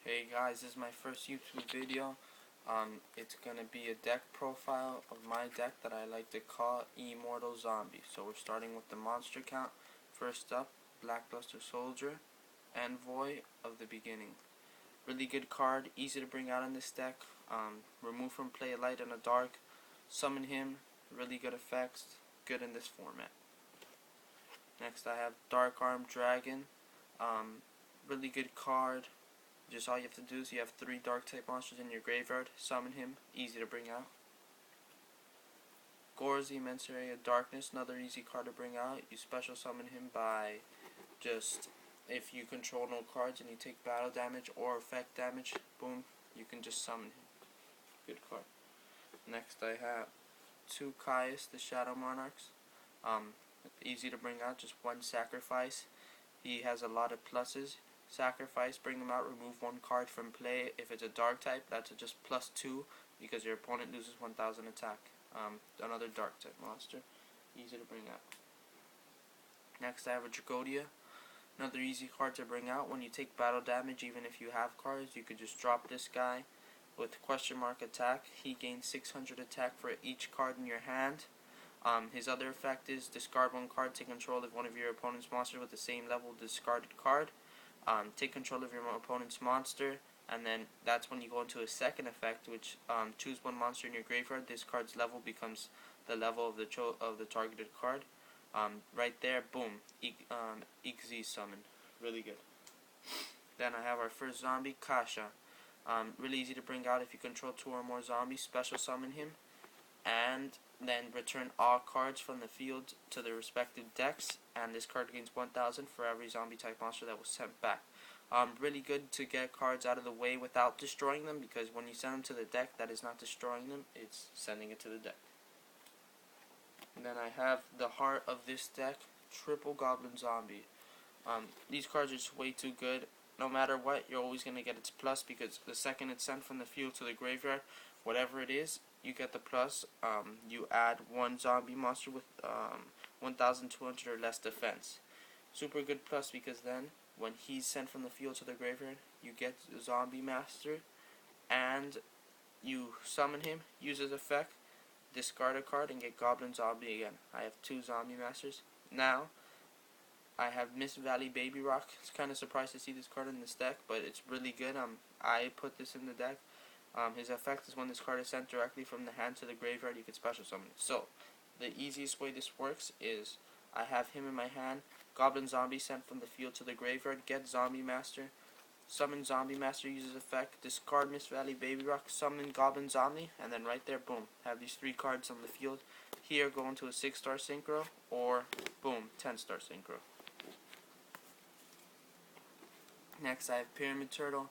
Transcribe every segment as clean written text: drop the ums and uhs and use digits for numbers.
Hey guys, this is my first YouTube video. It's gonna be a deck profile of my deck that I like to call Immortal Zombie. So we're starting with the monster count. First up, Blackluster Soldier, Envoy of the Beginning. Really good card, easy to bring out in this deck. Remove from play a light and a dark. Summon him, really good effects, good in this format. Next I have Dark Arm Dragon. Really good card. Just all you have to do is you have 3 dark type monsters in your graveyard. Summon him, easy to bring out. Gorz, Immense Area of Darkness, another easy card to bring out. You special summon him by just, if you control no cards and you take battle damage or effect damage, boom, you can just summon him. Good card. Next I have 2 Caius, the Shadow Monarchs. Easy to bring out, just 1 sacrifice. He has a lot of pluses. Sacrifice, bring him out, remove 1 card from play. If it's a dark type, that's just +2 because your opponent loses 1000 attack. Another dark type monster, easy to bring out. Next I have a Tragodia, another easy card to bring out. When you take battle damage, even if you have cards, you could just drop this guy with question mark attack. He gains 600 attack for each card in your hand. His other effect is discard 1 card, take control of one of your opponent's monsters with the same level discarded card. Take control of your opponent's monster, and then that's when you go into a second effect, which choose 1 monster in your graveyard. This card's level becomes the level of the targeted card. Right there, boom, EZ summon, really good. Then I have our first zombie, Kasha. Really easy to bring out if you control 2 or more zombies. Special summon him, and then return all cards from the field to their respective decks, and this card gains 1000 for every zombie type monster that was sent back. Really good to get cards out of the way without destroying them, because when you send them to the deck, that is not destroying them, it's sending it to the deck. And then I have the heart of this deck, triple Goblin Zombie. These cards are just way too good. No matter what, you're always going to get its plus, because the second it's sent from the field to the graveyard, whatever it is, you get the plus. You add 1 zombie monster with 1200 or less defense. Super good plus, because then when he's sent from the field to the graveyard, you get the zombie master, and you summon him, use his effect, discard a card, and get Goblin Zombie again. I have 2 zombie masters. Now I have Mist Valley Roc. It's kind of surprised to see this card in this deck, but it's really good. I put this in the deck. His effect is when this card is sent directly from the hand to the graveyard, you can special summon it. So, the easiest way this works is, I have him in my hand, Goblin Zombie sent from the field to the graveyard, get Zombie Master, summon Zombie Master, uses effect, discard Mist Valley Roc, summon Goblin Zombie, and then right there, boom, have these 3 cards on the field. Here, go into a 6-star synchro, or, boom, 10-star synchro. Next, I have Pyramind Turtle.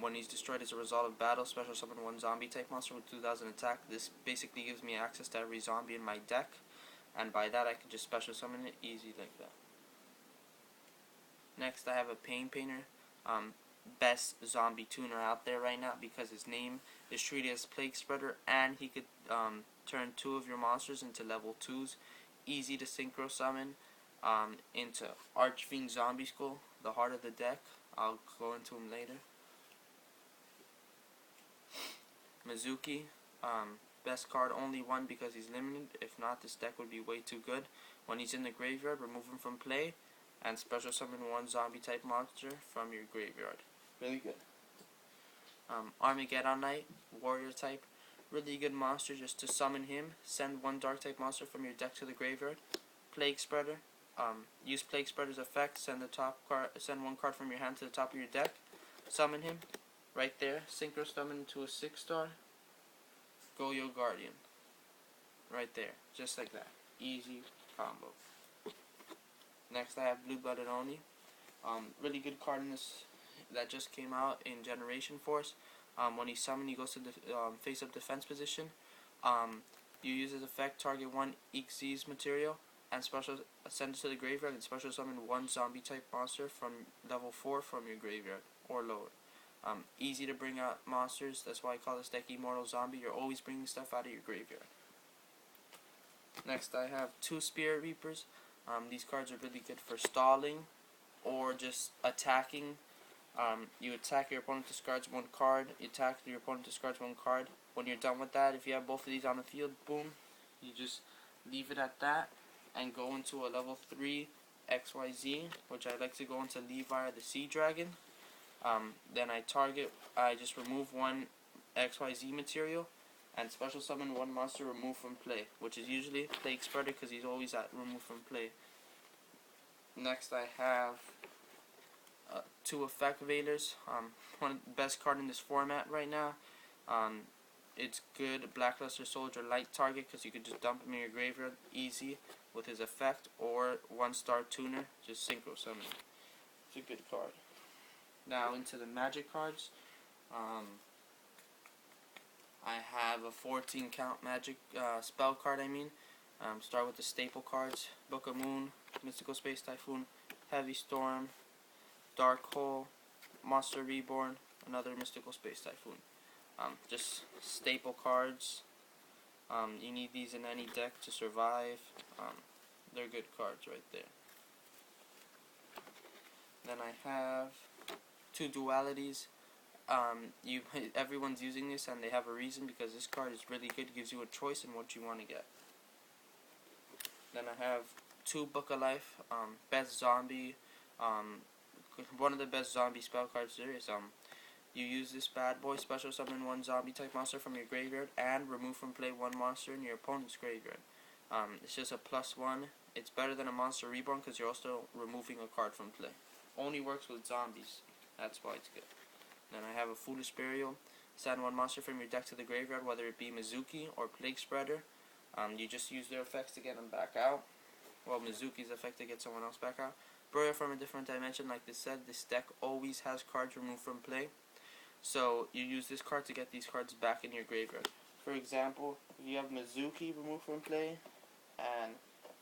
When he's destroyed as a result of battle, special summon 1 zombie type monster with 2000 attack. This basically gives me access to every zombie in my deck, and by that I can just special summon it easy like that. Next I have a Pain Painter, best zombie tuner out there right now, because his name is treated as Plaguespreader, and he could turn 2 of your monsters into level 2s. Easy to synchro summon into Archfiend Zombie Skull, the heart of the deck. I'll go into him later. Mezuki, best card, only 1 because he's limited. If not, this deck would be way too good. When he's in the graveyard, remove him from play, and special summon 1 zombie type monster from your graveyard. Really good. Armagedon Knight, warrior type. Really good monster just to summon him. Send 1 dark type monster from your deck to the graveyard. Plaguespreader. Use Plaguespreader's effect. Send 1 card from your hand to the top of your deck. Summon him. Right there, synchro summon to a 6-star, Goyo Guardian. Right there, just like that. Easy combo. Next I have Blue Blooded Oni. Really good card in this that just came out in Generation Force. When he's summoned, he goes to the face-up defense position. You use his effect, target 1 EXZ material, and special send it to the graveyard, and special summon 1 zombie type monster from level 4 from your graveyard or lower. Easy to bring out monsters, that's why I call this deck Immortal Zombie. You're always bringing stuff out of your graveyard. Next I have 2 Spirit Reapers. These cards are really good for stalling or just attacking You attack your opponent, discards one card. You attack your opponent, discards one card. When you're done with that, if you have both of these on the field, boom, you just leave it at that and go into a level 3 XYZ, which I like to go into Levi the Sea Dragon. Then I just remove one XYZ material and special summon one monster removed from play, which is usually Plaguespreader because he's always at removed from play. Next I have 2 Effect Vielers, one of the best card in this format right now. It's good Blackluster Soldier light target because you could just dump him in your graveyard easy with his effect, or 1-star tuner, just synchro summon. It's a good card. Now into the magic cards. I have a 14 count magic spell card. Start with the staple cards: Book of Moon, Mystical Space Typhoon, Heavy Storm, Dark Hole, Monster Reborn, another Mystical Space Typhoon. Just staple cards. You need these in any deck to survive. They're good cards right there. Then I have 2 dualities. Everyone's using this and they have a reason, because this card is really good. It gives you a choice in what you want to get. Then I have 2 Book of Life. Best Zombie. One of the best zombie spell cards there is. You use this bad boy, special summon 1 zombie type monster from your graveyard and remove from play 1 monster in your opponent's graveyard. It's just a +1. It's better than a monster reborn because you're also removing a card from play. Only works with zombies. That's why it's good. Then I have a Foolish Burial. Send 1 monster from your deck to the graveyard, whether it be Mezuki or Plaguespreader. You just use their effects to get them back out. Well, Mezuki's effect to get someone else back out. Burial from a different dimension. Like this said, this deck always has cards removed from play. So you use this card to get these cards back in your graveyard. For example, if you have Mezuki removed from play and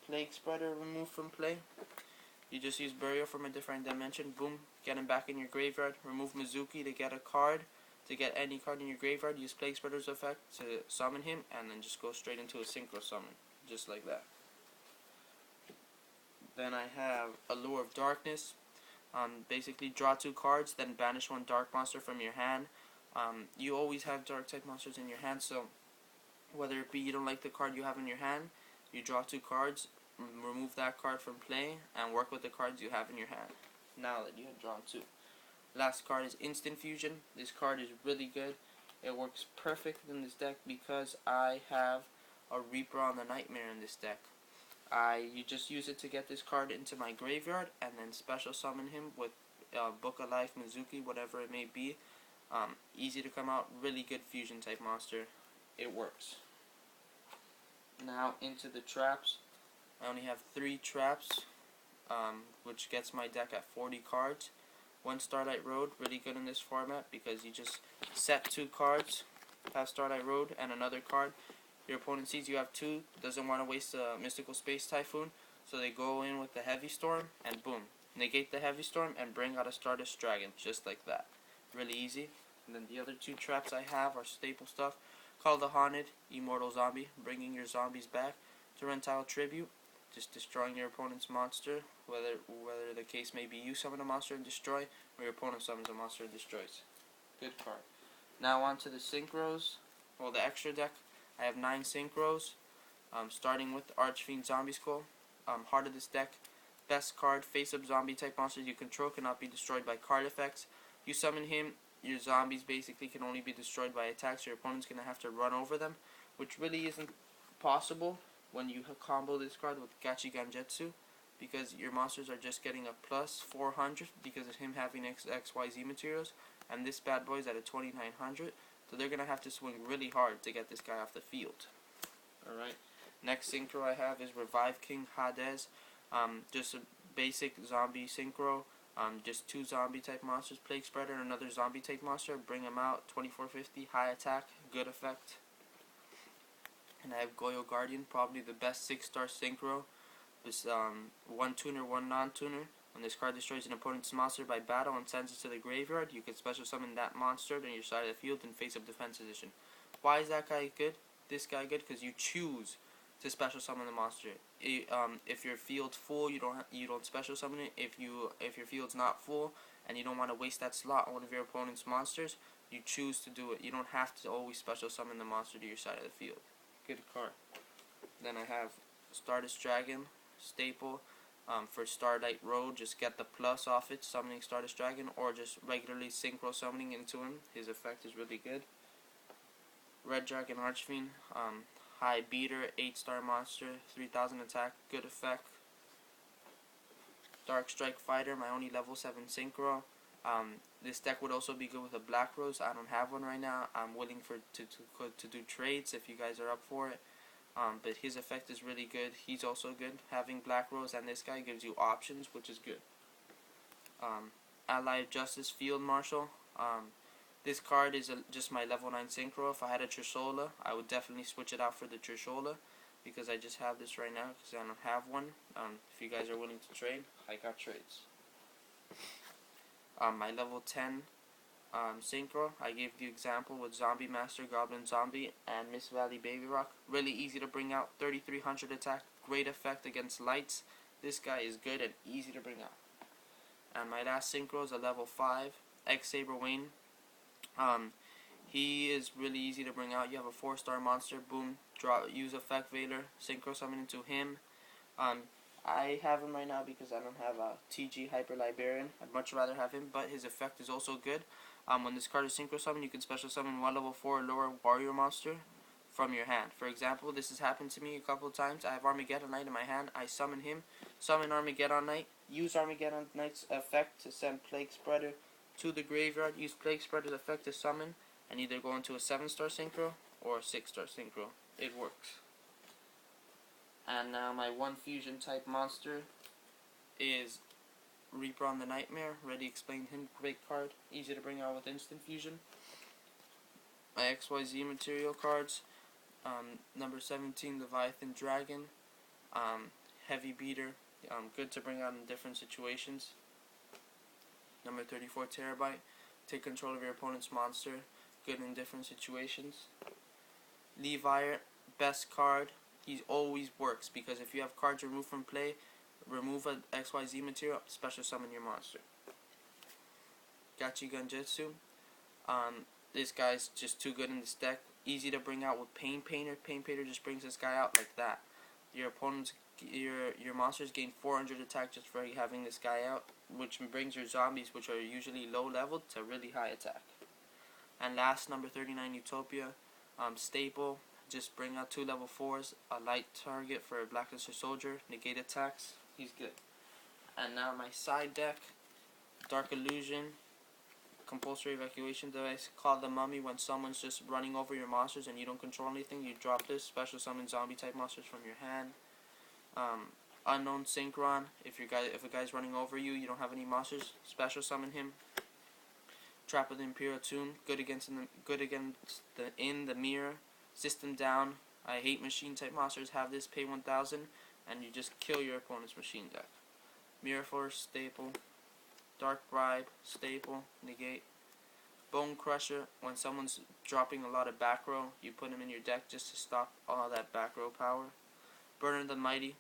Plaguespreader removed from play, you just use Burial from a different dimension. Boom, get him back in your graveyard. Remove Mezuki to get a card. To get any card in your graveyard, use Plaguespreader's effect to summon him, and then just go straight into a synchro summon, just like that. Then I have Allure of Darkness. Basically draw 2 cards, then banish 1 dark monster from your hand. You always have dark type monsters in your hand, so whether it be you don't like the card you have in your hand, you draw 2 cards, remove that card from play, and work with the cards you have in your hand now that you have drawn 2. Last card is Instant Fusion. This card is really good. It works perfect in this deck because I have a Reaper on the Nightmare in this deck. You just use it to get this card into my graveyard and then special summon him with Book of Life, Mezuki, whatever it may be. Easy to come out, really good fusion type monster. It works. Now into the traps. I only have 3 traps, which gets my deck at 40 cards. 1 Starlight Road, really good in this format because you just set 2 cards, have Starlight Road and another card. Your opponent sees you have 2, doesn't want to waste a Mystical Space Typhoon, so they go in with the Heavy Storm, and boom, negate the Heavy Storm and bring out a Stardust Dragon, just like that. Really easy. And then the other 2 traps I have are staple stuff. Call the Haunted, Immortal Zombie, bringing your zombies back. Torrential Tribute, just destroying your opponent's monster, whether the case may be you summon a monster and destroy, or your opponent summons a monster and destroys. Good card. Now on to the synchros, well, the extra deck. I have 9 synchros, starting with Archfiend Zombie Skull. Heart of this deck, best card, face-up zombie type monsters you control cannot be destroyed by card effects. You summon him, your zombies basically can only be destroyed by attacks. Your opponent's going to have to run over them, which really isn't possible when you combo this card with Gachi Ganjetsu, because your monsters are just getting a plus 400 because of him having XYZ materials, and this bad boy is at a 2900. So they're going to have to swing really hard to get this guy off the field. Alright. Next synchro I have is Revive King Hades. Just a basic zombie synchro. Just 2 zombie type monsters. Plaguespreader and another zombie type monster. Bring them out. 2450. High attack. Good effect. And I have Goyo Guardian. Probably the best 6-star synchro. This 1 tuner, 1 non-tuner. When this card destroys an opponent's monster by battle and sends it to the graveyard, you can special summon that monster on your side of the field in face-up defense position. Why is that guy good? This guy good because you choose to special summon the monster. If your field's full, you don't special summon it. If your field's not full and you don't want to waste that slot on one of your opponent's monsters, you choose to do it. You don't have to always special summon the monster to your side of the field. Good card. Then I have Stardust Dragon, staple. For Starlight Road, just get the plus off it, summoning Stardust Dragon, or just regularly synchro summoning into him. His effect is really good. Red Dragon ArchFiend, high beater, 8-star monster, 3000 attack, good effect. Dark Strike Fighter, my only level 7 synchro. This deck would also be good with a Black Rose. I don't have one right now. I'm willing to do trades if you guys are up for it. But his effect is really good. He's also good. Having Black Rose and this guy gives you options, which is good. Allied Justice Field Marshal. This card is just my level 9 synchro. If I had a Trishola, I would definitely switch it out for the Trishola, because I just have this right now because I don't have one. If you guys are willing to trade, I got trades. My level 10 synchro, I gave the example with Zombie Master, Goblin Zombie, and Mist Valley Roc. Really easy to bring out, 3300 attack, great effect against lights. This guy is good and easy to bring out. And my last synchro is a level 5, X-Saber Wayne. He is really easy to bring out. You have a 4-star monster, boom, use Effect Vieler, synchro summon into him. I have him right now because I don't have a TG Hyper Librarian. I'd much rather have him, but his effect is also good. When this card is synchro summoned, you can special summon one level 4 lower warrior monster from your hand. For example, this has happened to me a couple of times. I have Armagedon Knight in my hand. I summon him, summon Armagedon Knight, use Armagedon Knight's effect to send Plaguespreader to the graveyard, use Plaguespreader's effect to summon, and either go into a 7-star synchro or a 6-star synchro. It works. And now my one fusion type monster is Reborn the Nightmare. Already explained him. Great card. Easy to bring out with instant fusion. My XYZ material cards. Number 17, Leviathan Dragon. Heavy beater. Good to bring out in different situations. Number 34, Terabyte. Take control of your opponent's monster. Good in different situations. Leviathan, best card. He always works, because if you have cards removed from play, remove an XYZ material, special summon your monster. Gachi Genjutsu. This guy's just too good in this deck. Easy to bring out with Pain Painter. Pain Painter just brings this guy out like that. Your opponent's your monsters gain 400 attack just for having this guy out, which brings your zombies, which are usually low leveled, to really high attack. And last, number 39, Utopia. Staple. Just bring out 2 level 4s, a light target for a Blacklister Soldier, negate attacks. He's good. And now my side deck, Dark Illusion, Compulsory Evacuation Device, Call the Mummy. When someone's just running over your monsters and you don't control anything, you drop this, special summon zombie type monsters from your hand. Unknown Synchron, if a guy's running over you, you don't have any monsters, special summon him. Trap of the Imperial Tomb, good against the mirror. System down. I hate machine type monsters. Have this, pay 1000, and you just kill your opponent's machine deck. Mirror Force, staple. Dark Bribe, staple, negate. Bone Crusher, when someone's dropping a lot of back row, you put him in your deck just to stop all that back row power. Burner the Mighty,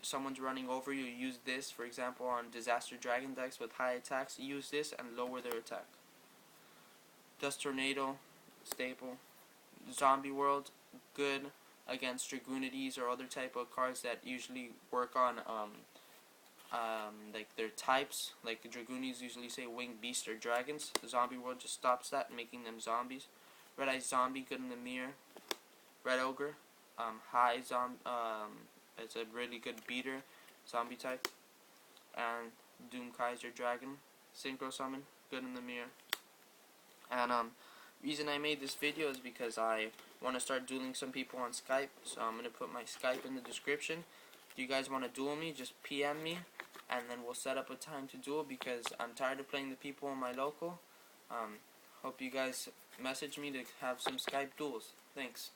someone's running over you, use this, for example, on Disaster Dragon decks with high attacks, use this and lower their attack. Dust Tornado, staple. Zombie World, good against Dragoonides or other type of cards that usually work on like their types. Like the Dragoonides usually say winged beasts or dragons. The Zombie World just stops that, making them zombies. Red Eye Zombie, good in the mirror. Red Ogre, high it's a really good beater, zombie type. And Doom Kaiser Dragon, synchro summon, good in the mirror. And reason I made this video is because I want to start dueling some people on Skype, so I'm going to put my Skype in the description. If you guys want to duel me, just PM me, and then we'll set up a time to duel, because I'm tired of playing the people in my local. Hope you guys message me to have some Skype duels. Thanks.